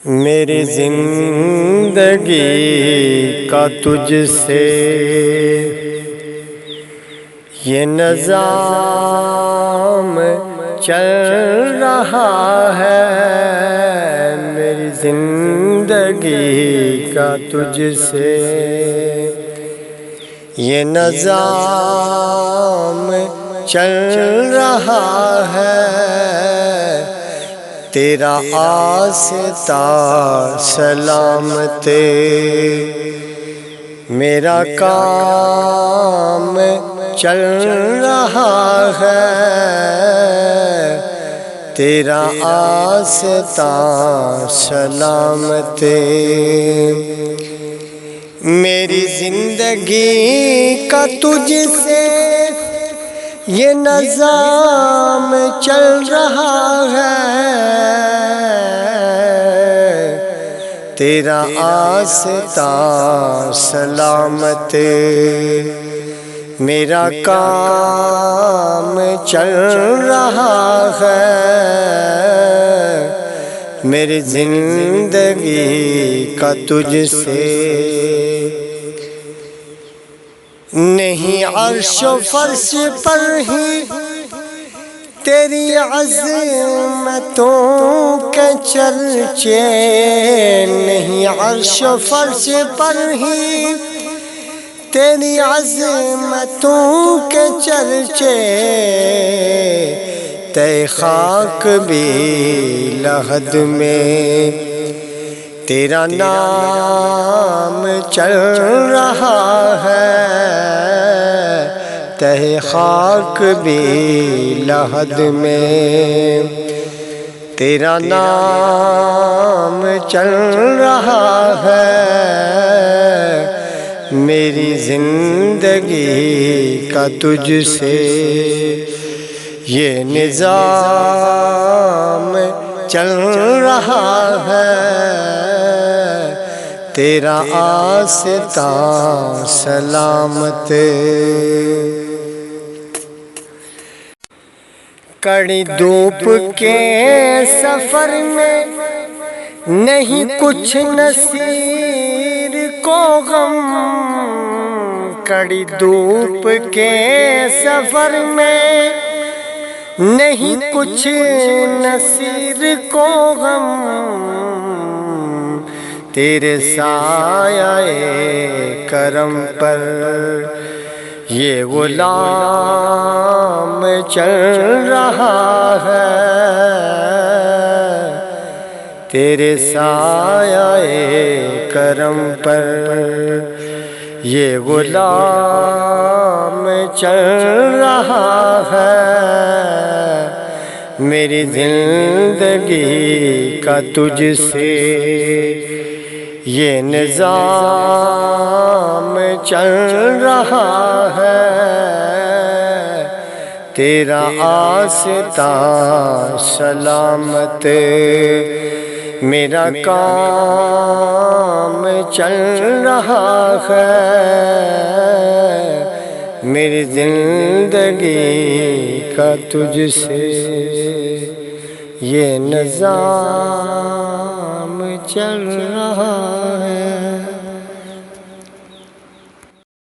میری زندگی کا تجھ سے یہ نظام چل رہا ہے، میری زندگی کا تجھ سے یہ نظام چل رہا ہے، تیرا آستہ سلامت میرا کام چل رہا ہے، تیرا آستہ سلامت میری زندگی کا تجھ سے یہ نظام چل رہا ہے، تیرا آستہ سلامت میرا کام چل رہا ہے، میری زندگی کا تجھ سے نہیں عرش و فرش پر ہی تیری عظمتوں کے چرچے، نہیں عرش و فرش پر ہی تیری عظمتوں کے چرچے، تے خاک بھی لحد میں تیرا نام چل رہا ہے، تہ خاک بھی لحد میں تیرا نام چل رہا ہے، میری زندگی کا تجھ سے یہ نظام چل رہا ہے، تیرا آستہ سلامت کڑی دھوپ کے سفر میں نہیں کچھ نصیر کو غم، کڑی دھوپ کے سفر میں نہیں کچھ نصیر کو غم، تیرے سایہ کرم پر یہ غلام چل رہا ہے، تیرے سایہ کرم پر یہ غلام چل رہا ہے، میری زندگی کا تجھ سے یہ نظام چل رہا ہے، تیرا آستہ سلامت میرا کام چل رہا ہے، میری زندگی کا تجھ سے یہ نظام چل رہا ہے۔